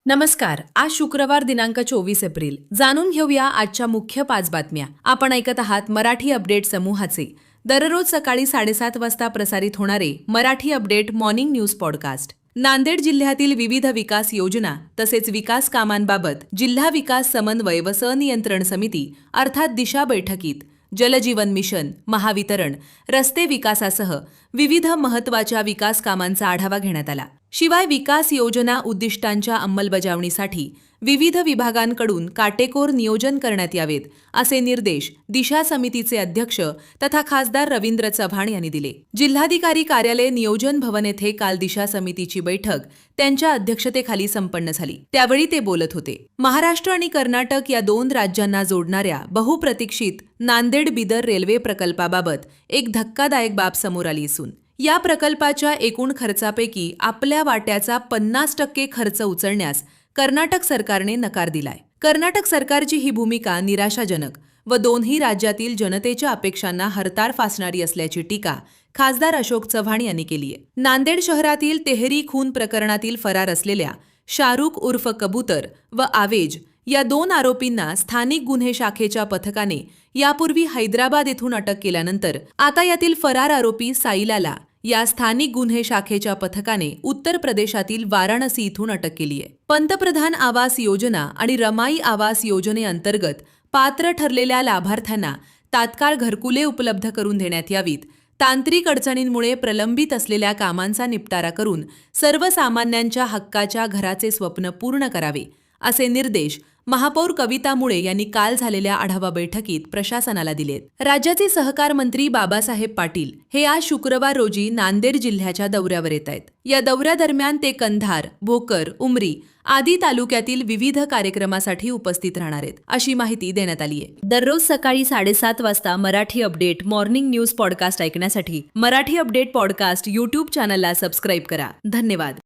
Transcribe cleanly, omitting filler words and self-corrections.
नमस्कार. आज शुक्रवार दिनांक 24 एप्रिल. जाणून घेऊया आजच्या मुख्य 5 बातम्या. आपण ऐकत आहात मराठी अपडेट समूहाचे दररोज सकाळी 7:30 वाजता प्रसारित होणारे Marathi update morning news podcast. Nanded जिल्ह्यातील विविध विकास योजना तसेच विकास कामांबाबत जिल्हा विकास समन्वय व संनियंत्रण समिती अर्थात दिशा बैठकीत जलजीवन मिशन, महावितरण, रस्ते विकासासह विविध महत्त्वाच्या विकास कामांचा आढावा घेण्यात आला. शिवाय विकास योजना उद्दिष्टांच्या अंमलबजावणीसाठी विविध विभागांकडून काटेकोर नियोजन करण्यात यावेत असे निर्देश दिशा समितीचे अध्यक्ष तथा खासदार रवींद्र चव्हाण यांनी दिले. जिल्हाधिकारी कार्यालय नियोजन भवन येथे काल दिशा समितीची बैठक त्यांच्या अध्यक्षतेखाली संपन्न झाली. त्यावेळी ते बोलत होते. महाराष्ट्र आणि कर्नाटक या 2 राज्यांना जोडणाऱ्या बहुप्रतीक्षित नांदेड-बिदर रेल्वे प्रकल्पाबाबत एक धक्कादायक बाब समोर आली असून या प्रकल्पाच्या एकूण खर्चापैकी आपल्या वाट्याचा 50% खर्च उचलण्यास कर्नाटक सरकारने नकार दिलाय. कर्नाटक सरकारची ही भूमिका निराशाजनक व दोन्ही राज्यातील जनतेच्या अपेक्षांना हरताळ फासणारी असल्याची टीका खासदार अशोक चव्हाण यांनी केली आहे. नांदेड शहरातील तेहरी खून प्रकरणातील फरार असलेल्या शाहरुख उर्फ कबूतर व आवेज या 2 आरोपींना स्थानिक गुन्हे शाखेच्या पथकाने यापूर्वी हैदराबाद येथून अटक केल्यानंतर आता यातील फरार आरोपी साईलाला या स्थानिक गुन्हे शाखेच्या पथकाने उत्तर प्रदेशातील वाराणसी इथून अटक केली आहे. पंतप्रधान आवास योजना आणि रमाई आवास योजनेअंतर्गत पात्र ठरलेल्या लाभार्थ्यांना तात्काळ घरकुले उपलब्ध करून देण्यात यावीत. तांत्रिक अडचणींमुळे प्रलंबित असलेल्या कामांचा निपटारा करून सर्वसामान्यांच्या हक्काच्या घराचे स्वप्न पूर्ण करावे असे निर्देश महापौर कविता मुळे यांनी काल झालेल्या आढावा बैठकीत प्रशासनाला दिलेत. राज्याचे सहकार मंत्री बाबासाहेब पाटील हे आज शुक्रवार रोजी नांदेड जिल्ह्याच्या दौऱ्यावर येत आहेत. या दौऱ्यादरम्यान ते कंधार, भोकर, उमरी आदी तालुक्यातील विविध कार्यक्रमासाठी उपस्थित राहणार आहेत अशी माहिती देण्यात आली आहे. दररोज सकाळी 7:30 वाजता Marathi update morning news podcast ऐकण्यासाठी मराठी अपडेट पॉडकास्ट YouTube चॅनलला सबस्क्राईब करा. धन्यवाद.